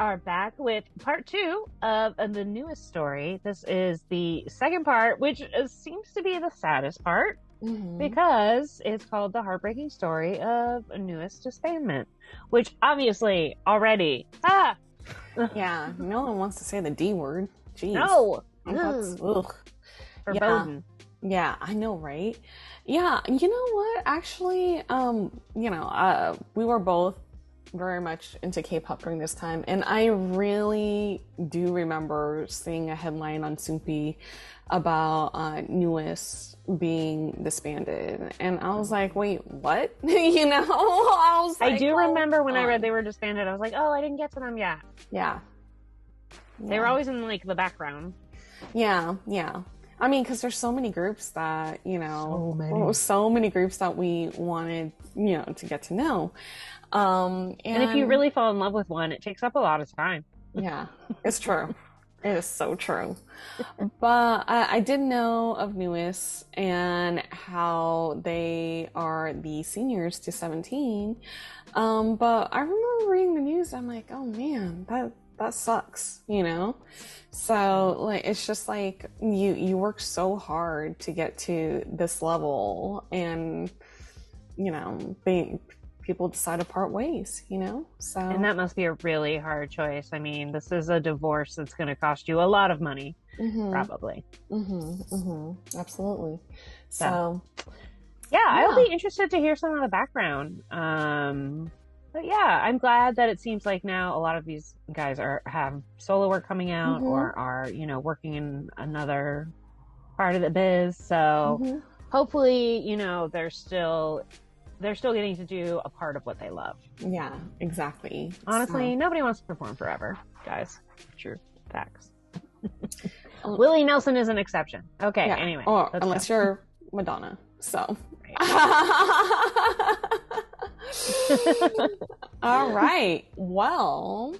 are back with part two of the newest story. This is the second part, which seems to be the saddest part because it's called The Heartbreaking Story of NUEST Disbandment, which obviously already, Yeah, no one wants to say the D word. Jeez. no, That's, ugh. foreboding. Yeah, I know, right? Yeah, you know what? Actually, we were both very much into K-pop during this time, and I really do remember seeing a headline on Soompi about NUEST being disbanded, and I was like, wait, what? I do remember when I read they were disbanded, I was like, oh, I didn't get to them yet. Yeah. They were always in like the background. Yeah. I mean, because there's so many groups that, so many groups that we wanted, to get to know. And if you really fall in love with one, it takes up a lot of time. Yeah, it's true. It is so true. But I did know of NUEST and how they are the seniors to 17. But I remember reading the news. I'm like, oh man, that sucks, So like, it's just like you work so hard to get to this level, and people decide to part ways, so. And that must be a really hard choice. I mean, this is a divorce that's going to cost you a lot of money, probably. Absolutely. So yeah, I'll be interested to hear some of the background. But yeah, I'm glad that it seems like now a lot of these guys have solo work coming out or are, working in another part of the biz. So hopefully, they're still getting to do a part of what they love. Yeah, exactly. Honestly, nobody wants to perform forever, guys. True facts. Willie Nelson is an exception. Okay, yeah. Anyway. Or unless you're Madonna. So. All right. Well,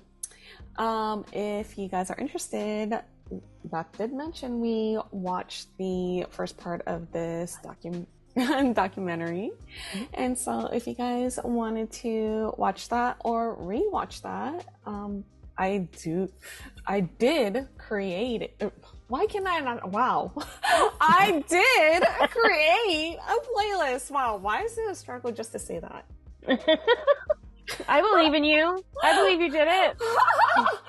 if you guys are interested, Beth did mention we watched the first part of this documentary. And so if you guys wanted to watch that or rewatch that, I did create why can I not? Wow. I did create a playlist. Wow. Why is it a struggle just to say that? I believe in you. I believe you did it.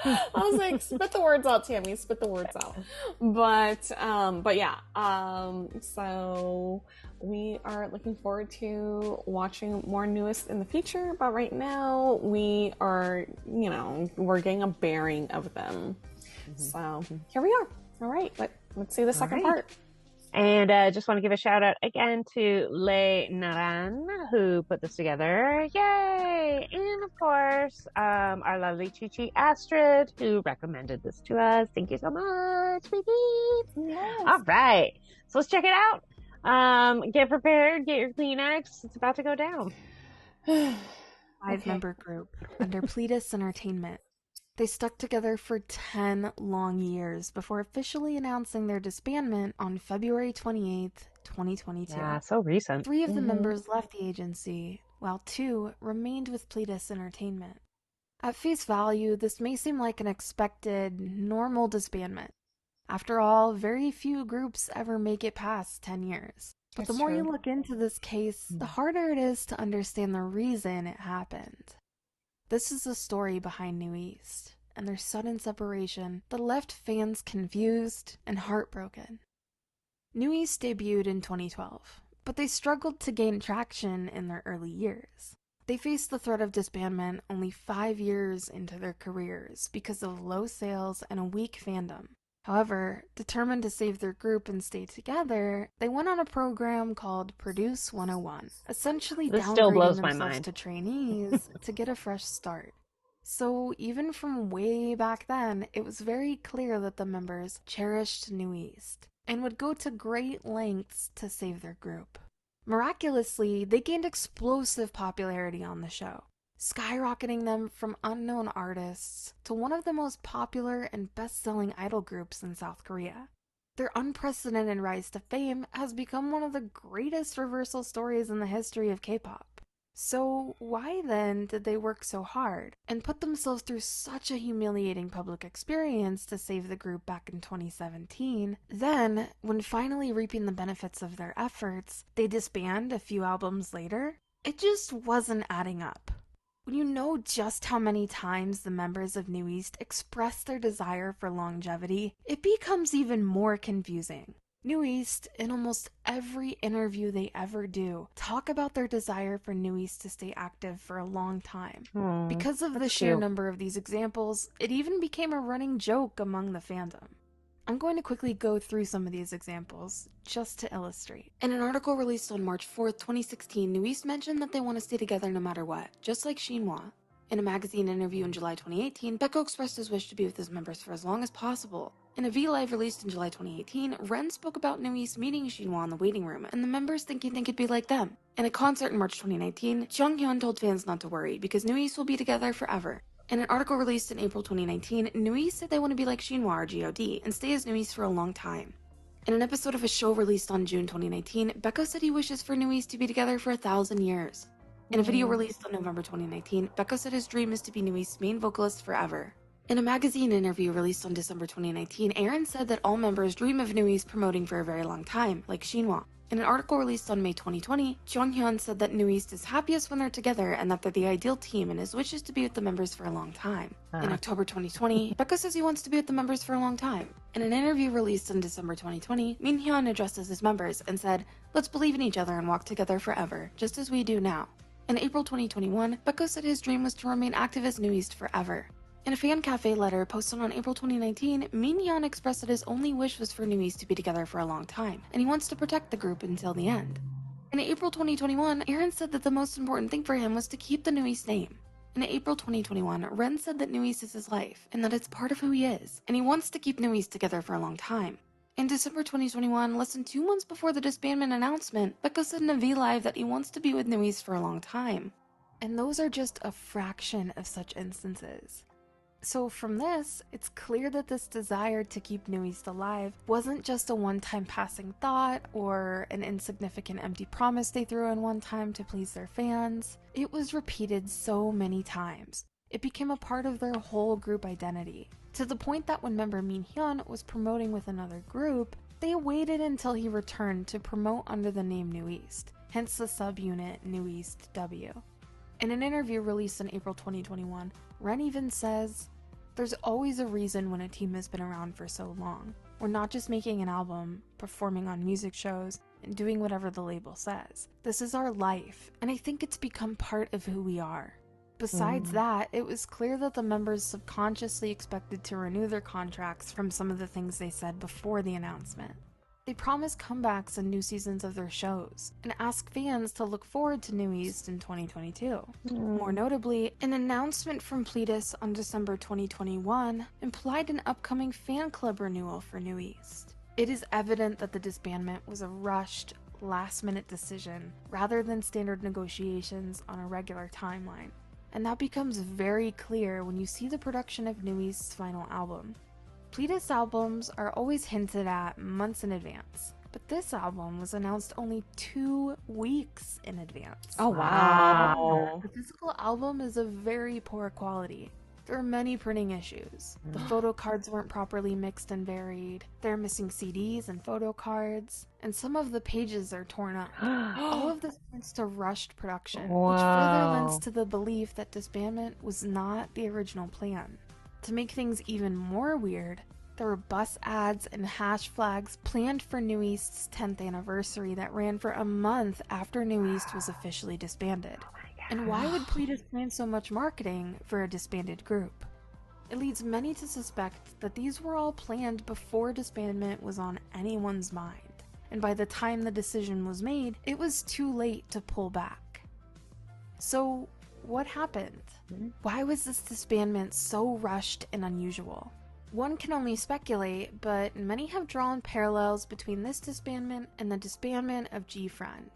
I was like, spit the words out, Tammy. Spit the words out. But yeah. So we are looking forward to watching more NUEST in the future. But right now we are, we're getting a bearing of them. So here we are. All right. Let's see the second part. And just want to give a shout out again to Naran, who put this together. Yay! And of course, our lovely Chi Astrid, who recommended this to us. Thank you so much, baby. Yes. All right. So let's check it out. Get prepared. Get your Kleenex. It's about to go down. 5-member group under Pledis Entertainment. They stuck together for 10 long years before officially announcing their disbandment on February 28th, 2022. Yeah, so recent. 3 of the members left the agency, while 2 remained with Pledis Entertainment. At face value, this may seem like an expected, normal disbandment. After all, very few groups ever make it past 10 years. But the more you look into this case, the harder it is to understand the reason it happened. This is the story behind NUEST and their sudden separation that left fans confused and heartbroken. NUEST debuted in 2012, but they struggled to gain traction in their early years. They faced the threat of disbandment only 5 years into their careers because of low sales and a weak fandom. However, determined to save their group and stay together, they went on a program called Produce 101, essentially downgrading themselves to trainees to get a fresh start. So even from way back then, it was very clear that the members cherished NUEST and would go to great lengths to save their group. Miraculously, they gained explosive popularity on the show, skyrocketing them from unknown artists to one of the most popular and best-selling idol groups in South Korea. Their unprecedented rise to fame has become one of the greatest reversal stories in the history of K-pop. So why then did they work so hard and put themselves through such a humiliating public experience to save the group back in 2017? Then, when finally reaping the benefits of their efforts, they disband a few albums later? It just wasn't adding up. When you know just how many times the members of NUEST express their desire for longevity, it becomes even more confusing. NUEST, in almost every interview they ever do, talk about their desire for NUEST to stay active for a long time. Because of the sheer number of these examples, it even became a running joke among the fandom. I'm going to quickly go through some of these examples, just to illustrate. In an article released on March 4th, 2016, NUEST mentioned that they want to stay together no matter what, just like Shinhwa. In a magazine interview in July 2018, Baeko expressed his wish to be with his members for as long as possible. In a V-Live released in July 2018, Ren spoke about NUEST meeting Shinhwa in the waiting room, and the members thinking they could be like them. In a concert in March 2019, Jonghyun told fans not to worry, because NUEST will be together forever. In an article released in April 2019, NUEST said they want to be like Shinhwa or GOD, and stay as NUEST for a long time. In an episode of a show released on June 2019, Baeko said he wishes for NUEST to be together for 1,000 years. In a video released on November 2019, Baeko said his dream is to be NUEST's main vocalist forever. In a magazine interview released on December 2019, Aaron said that all members dream of NUEST promoting for a very long time, like Shinhwa. In an article released on May 2020, Jonghyun said that NUEST is happiest when they're together and that they're the ideal team, and his wish is to be with the members for a long time. In October 2020, Baeko says he wants to be with the members for a long time. In an interview released in December 2020, Minhyun addresses his members and said, "Let's believe in each other and walk together forever, just as we do now." In April 2021, Baeko said his dream was to remain active as NUEST forever. In a fan cafe letter posted on April 2019, Minhyun expressed that his only wish was for NUEST to be together for a long time, and he wants to protect the group until the end. In April 2021, Aaron said that the most important thing for him was to keep the NUEST name. In April 2021, Ren said that NUEST is his life, and that it's part of who he is, and he wants to keep NUEST together for a long time. In December 2021, less than 2 months before the disbandment announcement, Baeko said in a V-Live that he wants to be with NUEST for a long time. And those are just a fraction of such instances. So from this, it's clear that this desire to keep NUEST alive wasn't just a one-time passing thought or an insignificant empty promise they threw in one time to please their fans. It was repeated so many times. It became a part of their whole group identity, to the point that when member Minhyun was promoting with another group, they waited until he returned to promote under the name NUEST, hence the subunit NUEST W. In an interview released in April 2021, Ren even says, "There's always a reason when a team has been around for so long. We're not just making an album, performing on music shows, and doing whatever the label says. This is our life, and I think it's become part of who we are." Besides that, it was clear that the members subconsciously expected to renew their contracts from some of the things they said before the announcement. They promised comebacks and new seasons of their shows, and asked fans to look forward to NUEST in 2022. More notably, an announcement from Pledis on December 2021 implied an upcoming fan club renewal for NUEST. It is evident that the disbandment was a rushed, last-minute decision, rather than standard negotiations on a regular timeline. And that becomes very clear when you see the production of NUEST's final album. Pledis albums are always hinted at months in advance, but this album was announced only 2 weeks in advance. Oh, wow. The physical album is of very poor quality. There are many printing issues. The photo cards weren't properly mixed and varied. They're missing CDs and photo cards, and some of the pages are torn up. All of this points to rushed production, which further lends to the belief that disbandment was not the original plan. To make things even more weird, there were bus ads and hash flags planned for NUEST's 10th anniversary that ran for a month after NUEST was officially disbanded. And why would Pledis plan so much marketing for a disbanded group? It leads many to suspect that these were all planned before disbandment was on anyone's mind, and by the time the decision was made, it was too late to pull back. So, what happened? Why was this disbandment so rushed and unusual? One can only speculate, but many have drawn parallels between this disbandment and the disbandment of G-Friend.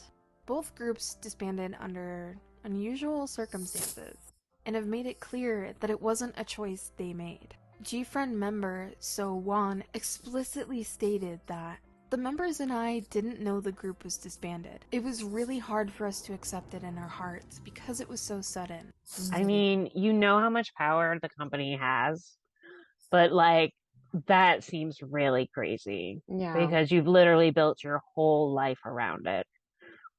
Both groups disbanded under unusual circumstances, and have made it clear that it wasn't a choice they made. G-Friend member So Won explicitly stated that The members and I didn't know the group was disbanded. It was really hard for us to accept it in our hearts because it was so sudden. I mean, you know how much power the company has, but like that seems really crazy because you've literally built your whole life around it.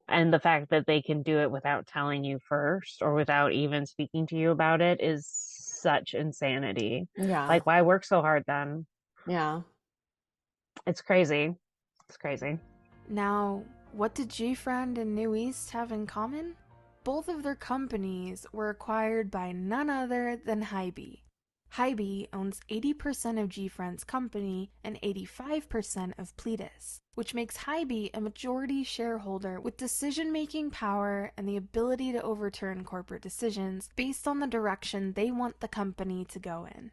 And the fact that they can do it without telling you first or without even speaking to you about it is such insanity. Yeah. Like, why work so hard then? Yeah. It's crazy. It's crazy. Now, what did GFriend and NUEST have in common? Both of their companies were acquired by none other than Hybe. Hybe owns 80% of GFriend's company and 85% of Pledis, which makes Hybe a majority shareholder with decision-making power and the ability to overturn corporate decisions based on the direction they want the company to go in.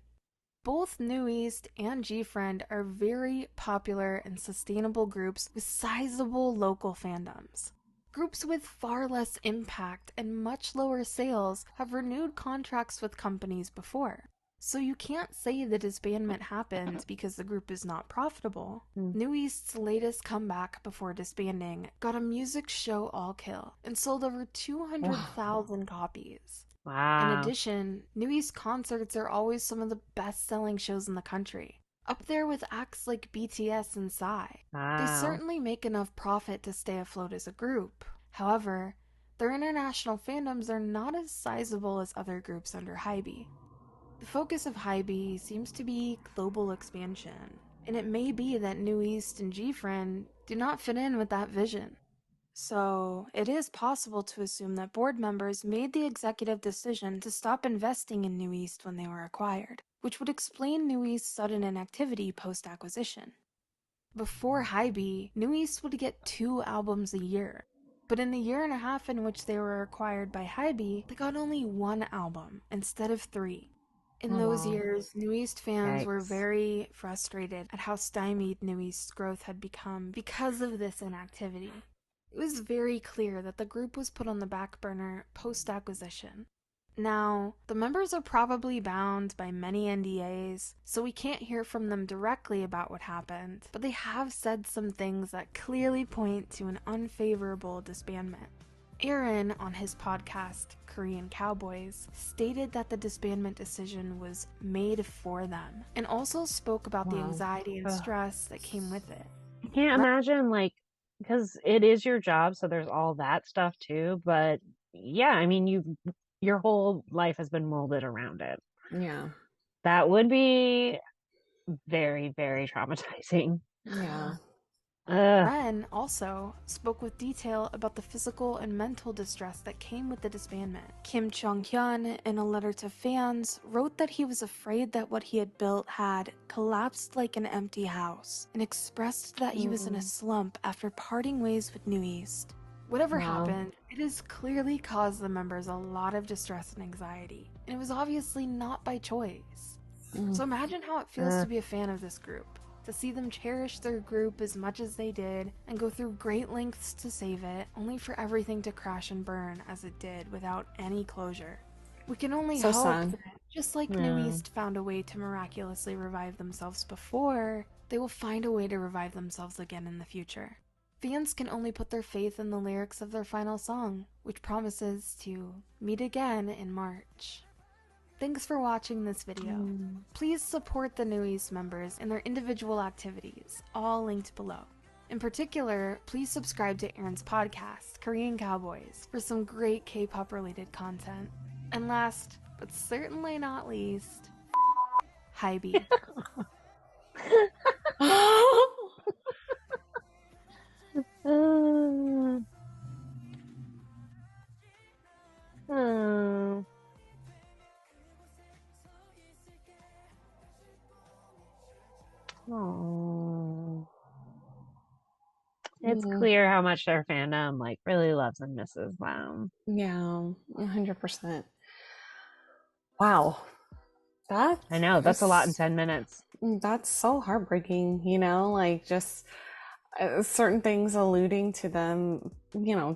Both NUEST and GFriend are very popular and sustainable groups with sizable local fandoms. Groups with far less impact and much lower sales have renewed contracts with companies before. So you can't say the disbandment happened because the group is not profitable. NUEST's latest comeback before disbanding got a music show all kill and sold over 200,000 copies. Wow. In addition, NUEST concerts are always some of the best-selling shows in the country, up there with acts like BTS and Psy. Wow. They certainly make enough profit to stay afloat as a group. However, their international fandoms are not as sizable as other groups under Hybe. The focus of Hybe seems to be global expansion, and it may be that NUEST and GFriend do not fit in with that vision. So, it is possible to assume that board members made the executive decision to stop investing in NUEST when they were acquired, which would explain NUEST's sudden inactivity post-acquisition. Before Hybe, NUEST would get 2 albums a year, but in the year and a half in which they were acquired by Hybe, they got only 1 album instead of 3. In those years, NUEST fans were very frustrated at how stymied NUEST's growth had become because of this inactivity. It was very clear that the group was put on the back burner post-acquisition. Now, the members are probably bound by many NDAs, so we can't hear from them directly about what happened, but they have said some things that clearly point to an unfavorable disbandment. Aaron, on his podcast, Korean Cowboys, stated that the disbandment decision was made for them, and also spoke about the anxiety and stress that came with it. I can't imagine, like, because it is your job, so there's all that stuff too, but yeah, I mean, your whole life has been molded around it. Yeah. That would be very, very traumatizing. Yeah. Ren also spoke with detail about the physical and mental distress that came with the disbandment. Kim Chong-hyun, in a letter to fans, wrote that he was afraid that what he had built had collapsed like an empty house, and expressed that he was in a slump after parting ways with NUEST. Whatever happened, it has clearly caused the members a lot of distress and anxiety, and it was obviously not by choice. So imagine how it feels to be a fan of this group. To see them cherish their group as much as they did, and go through great lengths to save it, only for everything to crash and burn as it did without any closure. We can only hope that, just like NUEST found a way to miraculously revive themselves before, they will find a way to revive themselves again in the future. Fans can only put their faith in the lyrics of their final song, which promises to meet again in March. Thanks for watching this video. Please support the NUEST members and their individual activities, all linked below. In particular, please subscribe to Aaron's podcast, Korean Cowboys, for some great K-pop related content. And last, but certainly not least, Hybe. It's clear how much their fandom like really loves and misses them. Yeah, 100%. Wow. I know, that's a lot in 10 minutes. That's so heartbreaking, like just certain things alluding to them,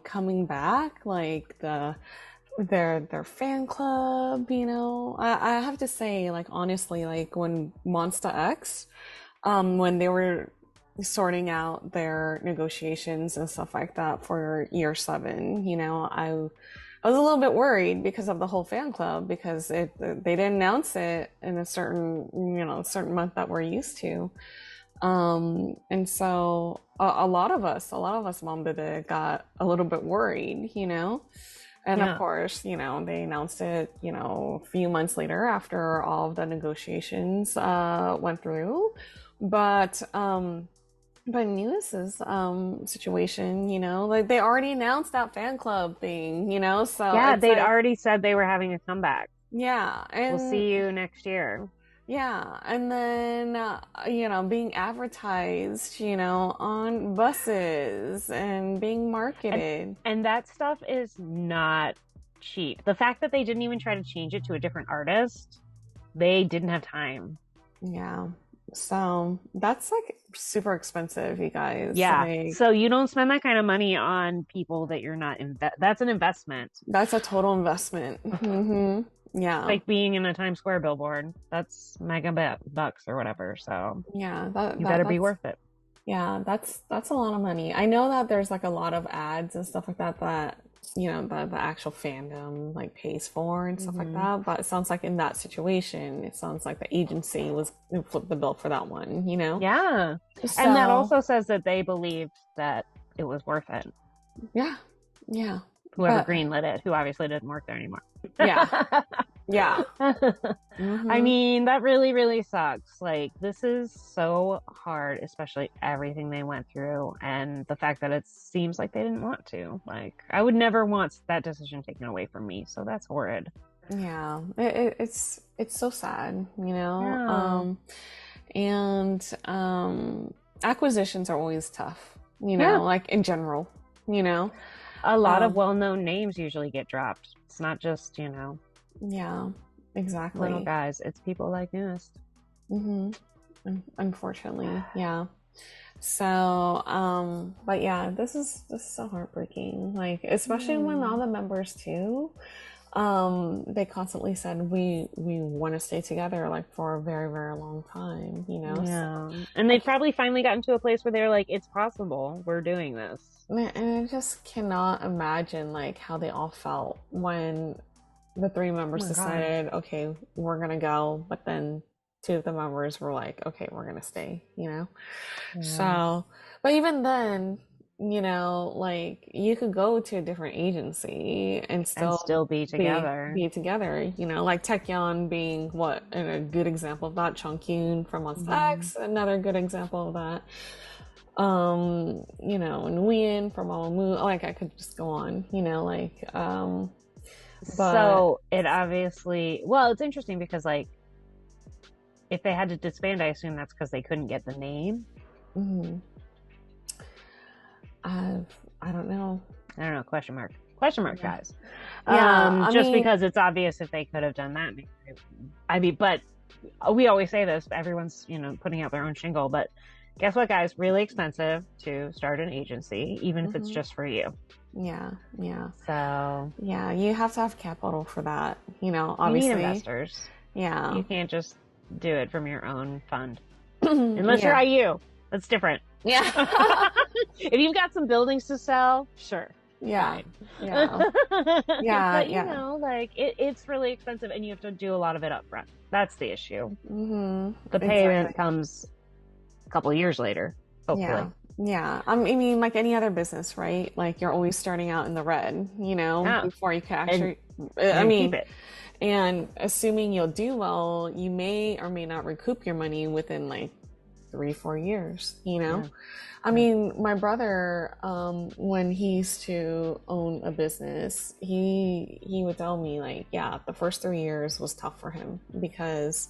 coming back, like their fan club, I have to say, like, honestly, like when Monsta X, when they were sorting out their negotiations and stuff like that for year 7, I was a little bit worried because of the whole fan club, because they didn't announce it in a certain month that we're used to. And so a lot of us Mambide got a little bit worried, And of course, they announced it, a few months later after all of the negotiations went through. But NUEST's situation, like they already announced that fan club thing, so yeah, they'd already said they were having a comeback. Yeah, and we'll see you next year. Yeah, and then being advertised, on buses and being marketed, and that stuff is not cheap. The fact that they didn't even try to change it to a different artist, they didn't have time. Yeah. So that's like super expensive, you guys. Yeah. So you don't spend that kind of money on people that you're not that's an investment. That's a total investment. Mm-hmm. Yeah. It's like being in a Times Square billboard. That's mega bucks or whatever. So yeah, you better be worth it. Yeah, that's a lot of money. I know that there's like a lot of ads and stuff like that the actual fandom like pays for and stuff like that, but it sounds like in that situation it sounds like the agency was flipped the bill for that one. Yeah. So, and that also says that they believed that it was worth it. Yeah Whoever greenlit it, who obviously didn't work there anymore. Yeah I mean, that really, really sucks. Like, this is so hard, especially everything they went through, and the fact that it seems like they didn't want to. Like, I would never want that decision taken away from me, so that's horrid. Yeah, it's so sad, and acquisitions are always tough, like in general, a lot of well-known names usually get dropped. It's not just, yeah, exactly, little guys. It's people like NUEST. Unfortunately, yeah. So, but yeah, this is so heartbreaking. Like, especially when all the members too, they constantly said we want to stay together like for a very, very long time, Yeah. So, and they've probably finally gotten to a place where they're like, it's possible, we're doing this. And I just cannot imagine like how they all felt when the 3 members decided, okay, we're gonna go, but then 2 of the members were like, okay, we're gonna stay, So, but even then, like you could go to a different agency and still be together. Be together, like Taecyeon being a good example of that. Chungkyun from Monsta X, another good example of that. Nguyen from Mamamoo, like I could just go on, but so it obviously, well, it's interesting because like if they had to disband, I assume that's because they couldn't get the name. I don't know. Question mark, guys. Yeah, because it's obvious if they could have done that. I mean, but we always say this, everyone's, putting out their own shingle, but guess what, guys? Really expensive to start an agency, even if it's just for you. Yeah. So yeah, you have to have capital for that, obviously. You need investors. Yeah. You can't just do it from your own fund. Unless you're IU. That's different. Yeah. If you've got some buildings to sell, sure. Yeah. Fine. Yeah. But, like, it's really expensive and you have to do a lot of it up front. That's the issue. The payment comes a couple of years later, hopefully. Yeah. I mean, like any other business, right? Like you're always starting out in the red, before you can actually, keep it. And assuming you'll do well, you may or may not recoup your money within like 3-4 years, I mean, my brother, when he used to own a business, he would tell me like, yeah, the first 3 years was tough for him because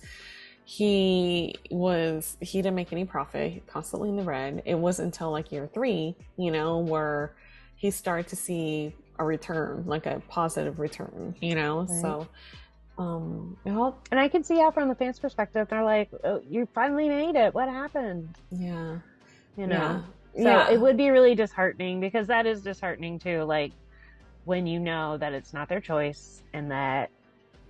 he didn't make any profit, constantly in the red. It wasn't until like year 3, where he started to see a return, like a positive return, Right. So, and I can see how from the fans' perspective, they're like, oh, you finally made it. What happened? Yeah. So it would be really disheartening, because that is disheartening too. Like when you know that it's not their choice and that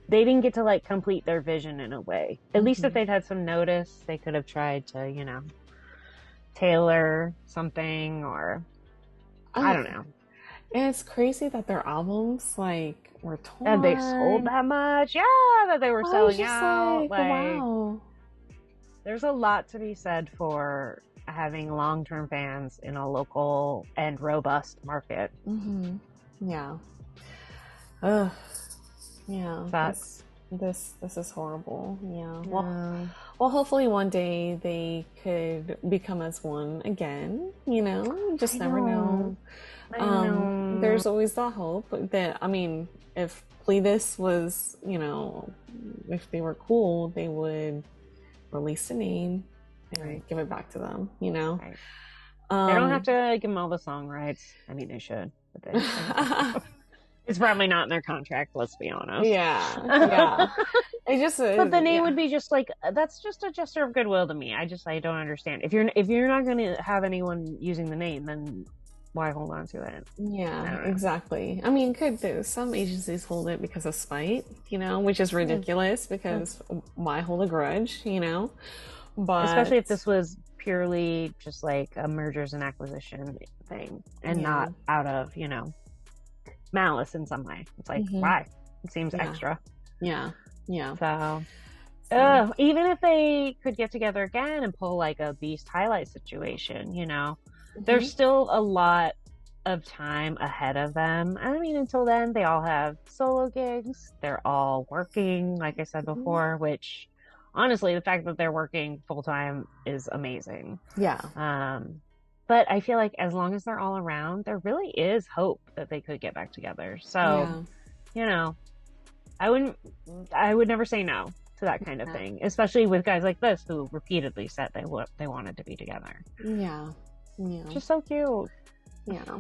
they didn't get to like complete their vision in a way. At least if they'd had some notice, they could have tried to, tailor something, or I don't know. And it's crazy that their albums like were torn. And they sold that much. Yeah, that they were selling out. Like, wow. There's a lot to be said for having long-term fans in a local and robust market. Mm-hmm. Yeah. Ugh. Yeah. Sucks. This is horrible. Yeah. Well, hopefully one day they could become as one again. You know, you just never know. There's always the hope that, I mean, if Pledis was, you know, if they were cool, they would release the name and give it back to them, you know. Right. They don't have to give them all the song rights. I mean, they should, but they it's probably not in their contract, let's be honest. Yeah. It just but the name would be just like, that's just a gesture of goodwill to me. I don't understand. If you're not going to have anyone using the name, then why hold on to it? Yeah, exactly. I mean, some agencies hold it because of spite, you know, which is ridiculous because why hold a grudge, you know? But especially if this was purely just like a mergers and acquisition thing and not out of, you know, malice in some way. It's like, why? It seems extra. Yeah. So even if they could get together again and pull like a Beast highlight situation, you know, there's still a lot of time ahead of them. I mean, until then, they all have solo gigs. They're all working, like I said before, which honestly, the fact that they're working full time is amazing. Yeah. But I feel like as long as they're all around, there really is hope that they could get back together. So, you know, I would never say no to that kind of thing, especially with guys like this who repeatedly said they wanted to be together. Yeah. Just so cute. Yeah.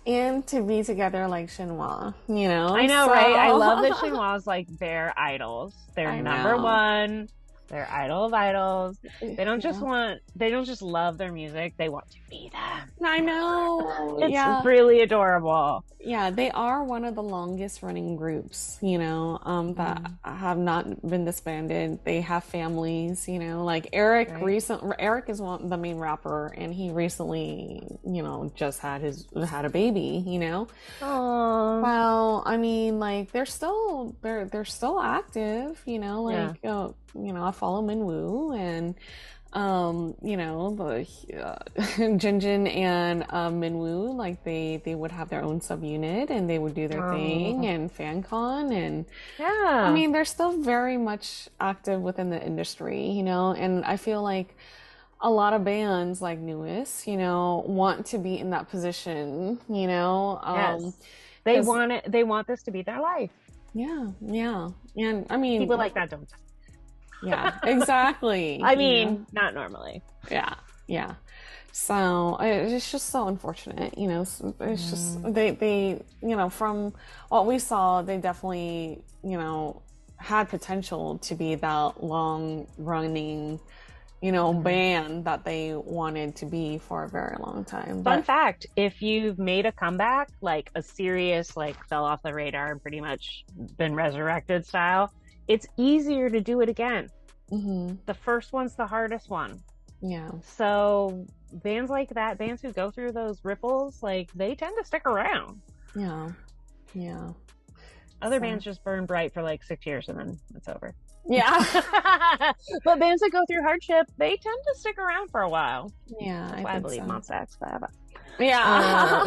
And to be together like Shinhwa, you know? I know, right? I love that Shinhwa's like their idols. They're number one. They're idol of idols. They don't just love their music. They want to be them. I know. It's really adorable. Yeah, they are one of the longest running groups, you know, that have not been disbanded. They have families, you know, like Eric is the main rapper, and he recently, you know, just had a baby, you know. Aww. Well, I mean, like they're still active, you know, like you know, I follow Minwoo and you know, the Jinjin and Minwoo, like they would have their own subunit and they would do their thing, and FanCon, and I mean, they're still very much active within the industry, you know, and I feel like a lot of bands like NUEST, you know, want to be in that position, you know. They want it. They want this to be their life. Yeah, and I mean, people like that don't. Yeah, exactly. I mean, not normally. Yeah. So it's just so unfortunate, you know. It's just they, you know, from what we saw, they definitely, you know, had potential to be that long running, you know, band that they wanted to be for a very long time. Fun fact: if you've made a comeback, like a serious, like fell off the radar and pretty much been resurrected style, it's easier to do it again. The first one's the hardest one. Yeah. So bands like that, bands who go through those ripples, like they tend to stick around. Yeah. Other bands just burn bright for like 6 years and then it's over. Yeah. But bands that go through hardship, they tend to stick around for a while. Yeah. That's why I believe Monsta X forever. Yeah.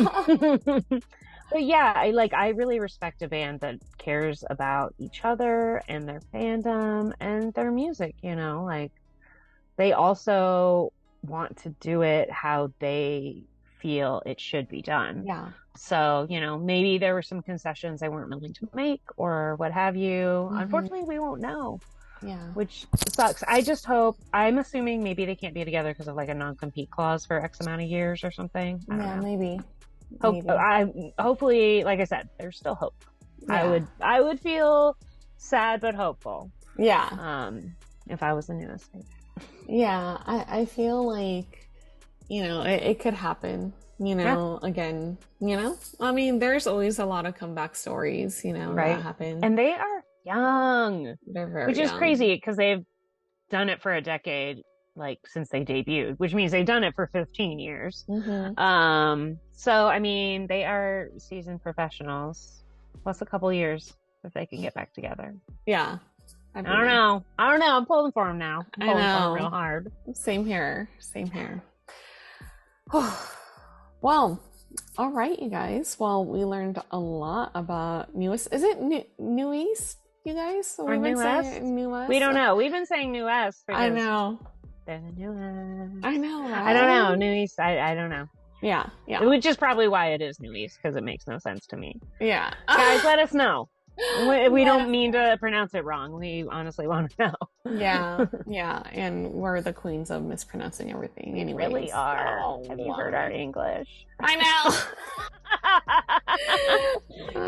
But yeah, I really respect a band that cares about each other and their fandom and their music, you know, like they also want to do it how they feel it should be done. Yeah. So, you know, maybe there were some concessions they weren't willing to make or what have you. Unfortunately, we won't know. Yeah. Which sucks. I just hope, I'm assuming maybe they can't be together because of like a non-compete clause for X amount of years or something. Yeah, maybe. Hopefully, like I said, there's still hope. Yeah. I would feel sad but hopeful. Yeah. If I was the NUEST. Yeah, I feel like, you know, it could happen, you know, again, you know? I mean, there's always a lot of comeback stories, you know, that happen. And they are young. They're very Which is crazy because they've done it for a decade like since they debuted, which means they've done it for 15 years. So I mean, they are seasoned professionals, plus a couple years if they can get back together. Yeah. I don't know. I'm pulling for them now. I'm pulling for them real hard. Same here. Well, all right, you guys. Well, we learned a lot about NUEST. Is it NUEST, you guys? Or NUEST? We don't know. We've been saying NUEST. I know. They're the NUEST. I know, right? I don't know. NUEST. I don't know. Yeah. Which is probably why it is NUEST, because it makes no sense to me. Yeah. Guys, let us know. We don't mean to pronounce it wrong. We honestly want to know. Yeah. And we're the queens of mispronouncing everything. Anyways. We really are. Have you heard our English? I know.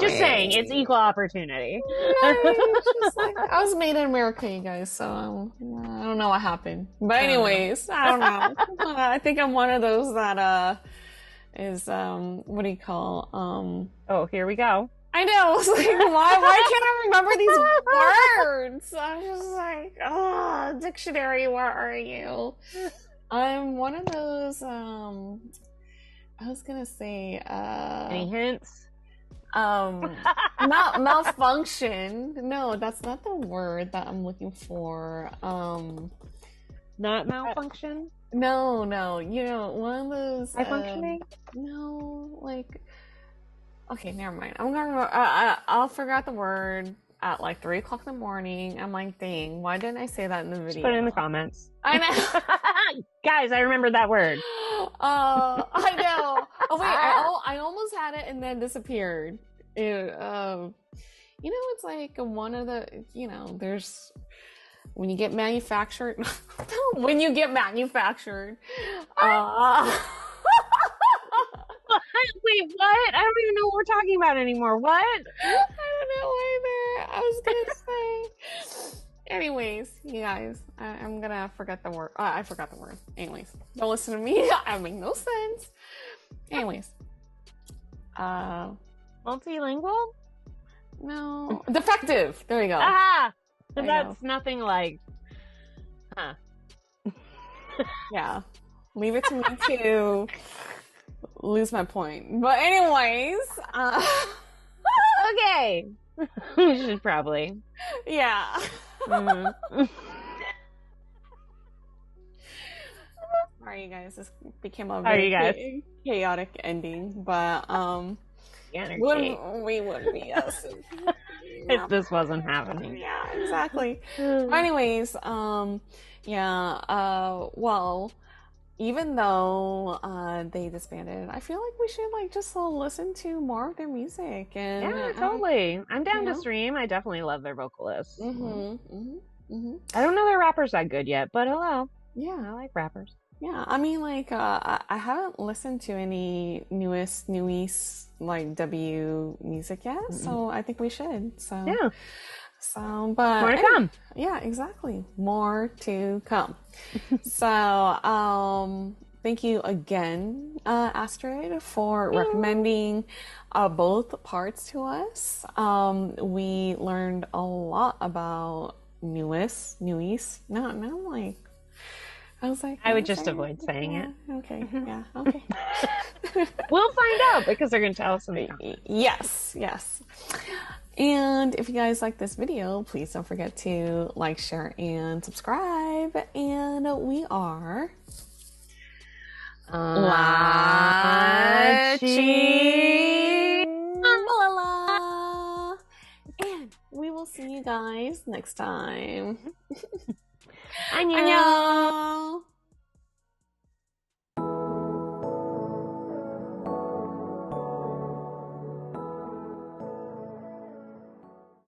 Just saying, it's equal opportunity. Just like, I was made in America, you guys, so I don't know what happened. But anyways, I don't know. I think I'm one of those that is what do you call oh, here we go. I know. It's like, why can't I remember these words? I'm just like, oh, dictionary, where are you? I'm one of those I was gonna say any hints? Not malfunction. No, that's not the word that I'm looking for. Not malfunction? No, you know, one of those high functioning? No, like, okay, never mind. I'm gonna I'll figure out the word at like 3 o'clock in the morning. I'm like, dang, why didn't I say that in the video? Just put it in the comments. I know. Guys, I remembered that word. I know. Oh wait, I almost had it and then disappeared. You know, it's like one of the, you know, there's when you get manufactured. When you get manufactured. Wait, what? I don't even know what we're talking about anymore. What? I don't know either. I was gonna say. Anyways, you guys, I'm gonna forget the word. I forgot the word. Anyways, don't listen to me. I make no sense. Anyways, multilingual? No, defective. There you go. Ah, so that's nothing like. Huh. Yeah, leave it to me to lose my point. But anyways, okay, we should probably. Yeah. Sorry, you guys. This became a very chaotic ending, but we wouldn't be us if this wasn't happening. Yeah, exactly. Anyways, well, even though they disbanded, I feel like we should like just listen to more of their music. And yeah, totally. I'm down to stream. I definitely love their vocalists. I don't know their rappers that good yet, but hello. Yeah, I like rappers. Yeah, I mean, like, I haven't listened to any NUEST like W music yet, so I think we should. So yeah. So, but more to come. Yeah, exactly. More to come. So, thank you again, Astrid, for recommending both parts to us. We learned a lot about NUEST. No, I'm like. I was like, I would just avoid saying it. Okay. Yeah. Okay. We'll find out because they're going to tell us something. Yes. And if you guys like this video, please don't forget to like, share, and subscribe. And we are watching Malala. And we will see you guys next time. 안녕.